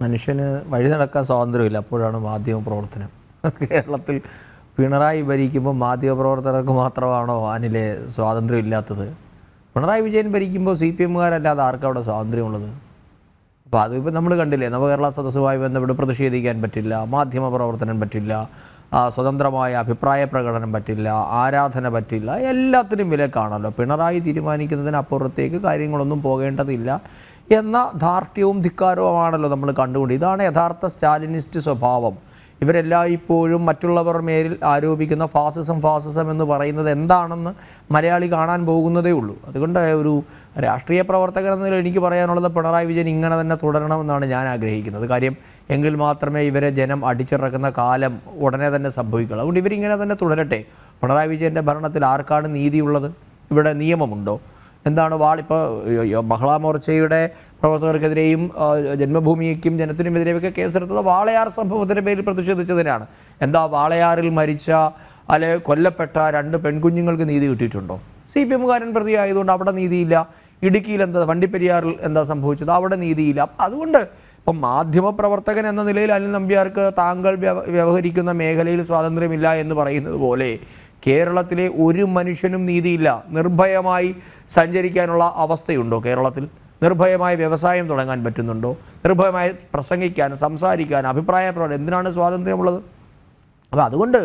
മനുഷ്യന് വഴി നടക്കാൻ സ്വാതന്ത്ര്യമില്ല, അപ്പോഴാണ് മാധ്യമ പ്രവർത്തനം. കേരളത്തിൽ പിണറായി ഭരിക്കുമ്പോൾ മാധ്യമപ്രവർത്തകർക്ക് മാത്രമാണോ അനിലെ സ്വാതന്ത്ര്യം ഇല്ലാത്തത്? പിണറായി വിജയൻ ഭരിക്കുമ്പോൾ CPM-കാരല്ലാതെ ആർക്കും അവിടെ സ്വാതന്ത്ര്യമുള്ളത്? അപ്പോൾ അതിപ്പോൾ നമ്മൾ കണ്ടില്ലേ, നവകേരള സദസ്സുമായി ബന്ധപ്പെട്ട് പ്രതിഷേധിക്കാൻ പറ്റില്ല, മാധ്യമ പ്രവർത്തനം പറ്റില്ല, സ്വതന്ത്രമായ അഭിപ്രായ പ്രകടനം പറ്റില്ല, ആരാധന പറ്റില്ല, എല്ലാത്തിനും വിലക്കാണല്ലോ. പിണറായി തീരുമാനിക്കുന്നതിനപ്പുറത്തേക്ക് കാര്യങ്ങളൊന്നും പോകേണ്ടതില്ല എന്ന ധാർഷ്ട്യവും ധിക്കാരവുമാണല്ലോ നമ്മൾ കണ്ടുകൊണ്ട്. ഇതാണ് യഥാർത്ഥ സ്റ്റാലിനിസ്റ്റ് സ്വഭാവം. ഇവരെല്ലായ്പ്പോഴും മറ്റുള്ളവർ മേലിൽ ആരോപിക്കുന്ന ഫാസിസം എന്ന് പറയുന്നത് എന്താണെന്ന് മലയാളി കാണാൻ പോകുന്നതേ ഉള്ളൂ. അതുകൊണ്ട് ഒരു രാഷ്ട്രീയ പ്രവർത്തകൻ എന്നതിൽ എനിക്ക് പറയാനുള്ളത്, പിണറായി വിജയൻ ഇങ്ങനെ തന്നെ തുടരണമെന്നാണ് ഞാൻ ആഗ്രഹിക്കുന്നത്. കാര്യം എങ്കിൽ മാത്രമേ ഇവരെ ജനം അടിച്ചിറക്കുന്ന കാലം ഉടനെ തന്നെ സംഭവിക്കുള്ളൂ. അതുകൊണ്ട് ഇവരിങ്ങനെ തന്നെ തുടരട്ടെ. പിണറായി വിജയൻ്റെ ഭരണത്തിൽ ആർക്കാണ് നീതിയുള്ളത്? ഇവിടെ നിയമമുണ്ടോ? എന്താണ് ഇപ്പോൾ മഹിളാ മോർച്ചയുടെ പ്രവർത്തകർക്കെതിരെയും ജന്മഭൂമിക്കും ജനത്തിനുമെതിരെയൊക്കെ കേസെടുത്തത് വാളയാർ സംഭവത്തിൻ്റെ പേരിൽ പ്രതിഷേധിച്ചതിനാണ്. എന്താ വാളയാറിൽ മരിച്ച കൊല്ലപ്പെട്ട 2 പെൺകുഞ്ഞുങ്ങൾക്ക് നീതി കിട്ടിയിട്ടുണ്ടോ? CPM-കാരൻ പ്രതിയായതുകൊണ്ട് അവിടെ നീതിയില്ല. ഇടുക്കിയിൽ എന്താ, വണ്ടിപ്പെരിയാറിൽ എന്താ സംഭവിച്ചത്? അവിടെ നീതിയില്ല. അപ്പം അതുകൊണ്ട് ഇപ്പം മാധ്യമപ്രവർത്തകൻ എന്ന നിലയിൽ അനിൽ നമ്പ്യാർക്ക് താങ്കൾ വ്യവഹരിക്കുന്ന മേഖലയിൽ സ്വാതന്ത്ര്യമില്ല എന്ന് പറയുന്നത് പോലെ കേരളത്തിലെ ഒരു മനുഷ്യനും നീതിയില്ല. നിർഭയമായി സഞ്ചരിക്കാനുള്ള അവസ്ഥയുണ്ടോ കേരളത്തിൽ? നിർഭയമായി വ്യവസായം തുടങ്ങാൻ പറ്റുന്നുണ്ടോ? നിർഭയമായി പ്രസംഗിക്കാൻ, സംസാരിക്കാൻ, അഭിപ്രായ പ്രകടനം, എന്തിനാണ് സ്വാതന്ത്ര്യമുള്ളത്? അപ്പോൾ അതുകൊണ്ട്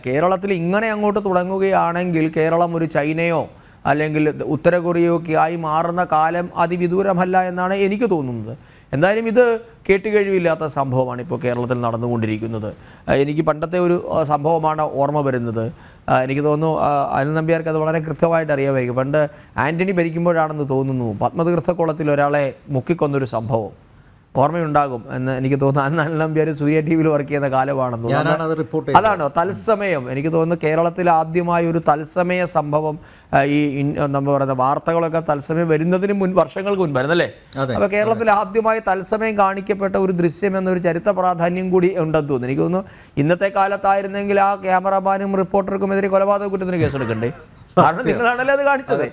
കേരളത്തിൽ ഇങ്ങനെ അങ്ങോട്ട് തുടങ്ങുകയാണെങ്കിൽ കേരളം ഒരു ചൈനയോ അല്ലെങ്കിൽ ഉത്തര കൊറിയയോ ഒക്കെ ആയി മാറുന്ന കാലം അതിവിദൂരമല്ല എന്നാണ് എനിക്ക് തോന്നുന്നത്. എന്തായാലും ഇത് കേട്ടുകഴിവില്ലാത്ത സംഭവമാണ് ഇപ്പോൾ കേരളത്തിൽ നടന്നുകൊണ്ടിരിക്കുന്നത്. എനിക്ക് പണ്ടത്തെ ഒരു സംഭവമാണ് ഓർമ്മ വരുന്നത്. എനിക്ക് തോന്നുന്നു അനിൽ നമ്പ്യാർക്ക് അത് വളരെ കൃത്യമായിട്ട് അറിയാമായിരിക്കും. പണ്ട് ആൻ്റണി ഭരിക്കുമ്പോഴാണെന്ന് തോന്നുന്നു പത്മതീർത്ഥക്കുളത്തിൽ ഒരാളെ മുക്കിക്കൊന്നൊരു സംഭവം ഓർമ്മയുണ്ടാകും എന്ന് എനിക്ക് തോന്നുന്നു. അനിൽ നമ്പ്യാർ സൂര്യ TV-യിൽ വർക്ക് ചെയ്യുന്ന കാലമാണെന്ന് തോന്നുന്നു. അതാണോ തത്സമയം? എനിക്ക് തോന്നുന്നു കേരളത്തിൽ ആദ്യമായ ഒരു തത്സമയ സംഭവം, ഈ നമ്മൾ പറയുന്ന വാർത്തകളൊക്കെ തത്സമയം വരുന്നതിന് വർഷങ്ങൾക്ക് മുൻപായിരുന്നല്ലേ? അപ്പോൾ കേരളത്തിൽ ആദ്യമായി തത്സമയം കാണിക്കപ്പെട്ട ഒരു ദൃശ്യം എന്നൊരു ചരിത്ര പ്രാധാന്യം കൂടി ഉണ്ടെന്ന് തോന്നുന്നു. എനിക്ക് തോന്നുന്നു ഇന്നത്തെ കാലത്തായിരുന്നെങ്കിൽ ആ ക്യാമറമാനും റിപ്പോർട്ടർക്കുമെതിരെ കൊലപാതക കുറ്റത്തിന് കേസെടുക്കണ്ടേ? കാരണം നിങ്ങളാണല്ലേ അത് കാണിച്ചത്.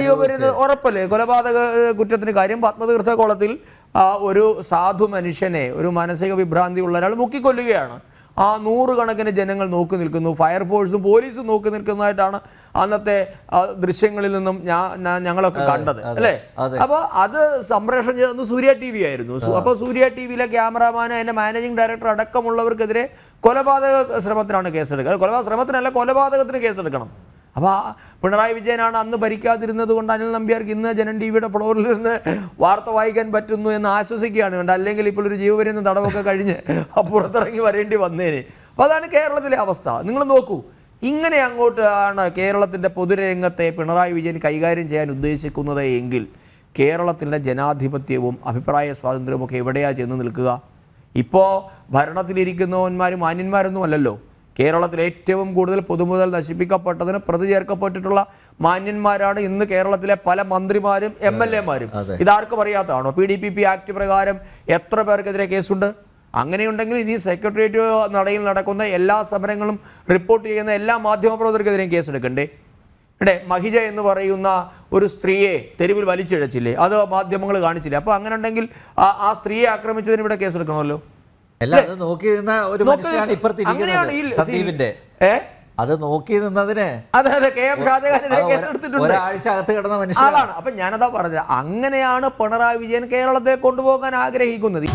ജീവപര്യന്തം ഉറപ്പല്ലേ കൊലപാതക കുറ്റത്തിന്? കാര്യം പത്മതീർത്ഥക്കുളത്തിൽ ഒരു സാധു മനുഷ്യനെ, ഒരു മാനസിക വിഭ്രാന്തി ഉള്ള ഒരാൾ മുക്കിക്കൊല്ലുകയാണ്. 100 കണക്കിന് ജനങ്ങൾ നോക്കി നിൽക്കുന്നു, ഫയർഫോഴ്സും പോലീസും നോക്കി നിൽക്കുന്നതായിട്ടാണ് അന്നത്തെ ദൃശ്യങ്ങളിൽ നിന്നും ഞങ്ങളൊക്കെ കണ്ടത് അല്ലേ? അപ്പോൾ അത് സംപ്രേഷണം ചെയ്തത് സൂര്യ TV ആയിരുന്നു. അപ്പോൾ സൂര്യ TV-യിലെ ക്യാമറാമാൻ, അതിൻ്റെ മാനേജിംഗ് ഡയറക്ടർ അടക്കമുള്ളവർക്കെതിരെ കൊലപാതക ശ്രമത്തിനാണ് കേസെടുക്കുക. കൊലപാതക ശ്രമത്തിനല്ല, കൊലപാതകത്തിന് കേസെടുക്കണം. അപ്പോൾ പിണറായി വിജയനാണ് അന്ന് ഭരിക്കാതിരുന്നത് കൊണ്ട് അനിൽ നമ്പ്യാർക്ക് ഇന്ന് ജനം TV-യുടെ ഫ്ലോറിൽ നിന്ന് വാർത്ത വായിക്കാൻ പറ്റുന്നു എന്ന് ആശ്വസിക്കുകയാണ് വേണ്ട. അല്ലെങ്കിൽ ഇപ്പോൾ ഒരു ജീവപര്യന്തം തടവൊക്കെ കഴിഞ്ഞ് പുറത്തിറങ്ങി വരേണ്ടി വന്നേനെ. അപ്പോൾ അതാണ് കേരളത്തിലെ അവസ്ഥ. നിങ്ങൾ നോക്കൂ, ഇങ്ങനെ അങ്ങോട്ടാണ് കേരളത്തിൻ്റെ പൊതുരംഗത്തെ പിണറായി വിജയൻ കൈകാര്യം ചെയ്യാൻ ഉദ്ദേശിക്കുന്നത് എങ്കിൽ കേരളത്തിൻ്റെ ജനാധിപത്യവും അഭിപ്രായ സ്വാതന്ത്ര്യവും ഒക്കെ എവിടെയാണ് ചെന്ന് നിൽക്കുക? ഇപ്പോൾ ഭരണത്തിലിരിക്കുന്നവന്മാരും മാന്യന്മാരൊന്നും അല്ലല്ലോ. കേരളത്തിൽ ഏറ്റവും കൂടുതൽ പൊതുമുതൽ നശിപ്പിക്കപ്പെട്ടതിന് പ്രതി ചേർക്കപ്പെട്ടിട്ടുള്ള മാന്യന്മാരാണ് ഇന്ന് കേരളത്തിലെ പല മന്ത്രിമാരും MLA-മാരും. ഇതാർക്കും അറിയാത്തതാണോ? PDPP ആക്ട് പ്രകാരം എത്ര പേർക്കെതിരെ കേസുണ്ട്? അങ്ങനെയുണ്ടെങ്കിൽ ഇനി സെക്രട്ടേറിയറ്റ് നടയിൽ നടക്കുന്ന എല്ലാ സമരങ്ങളും റിപ്പോർട്ട് ചെയ്യുന്ന എല്ലാ മാധ്യമപ്രവർത്തകർക്കെതിരെയും കേസെടുക്കണ്ടേ? മഹിജ എന്ന് പറയുന്ന ഒരു സ്ത്രീയെ തെരുവിൽ വലിച്ചിഴച്ചില്ലേ? അത് മാധ്യമങ്ങൾ കാണിച്ചില്ലേ? അപ്പോൾ അങ്ങനെ ഉണ്ടെങ്കിൽ ആ സ്ത്രീയെ ആക്രമിച്ചതിന് ഇവിടെ കേസെടുക്കണമല്ലോ. അത് നോക്കി നിന്ന ഒരു മനുഷ്യനാണ് ഇപ്പുറത്തിരിക്കുന്നത്, സന്ദീപിന്റെ. അത് നോക്കി നിന്നതിന് ഒരാഴ്ച അകത്ത് കിടന്ന മനുഷ്യനാണ്. അപ്പൊ ഞാനതാ പറഞ്ഞത്, അങ്ങനെയാണ് പിണറായി വിജയൻ കേരളത്തെ കൊണ്ടുപോകാൻ ആഗ്രഹിക്കുന്നത്.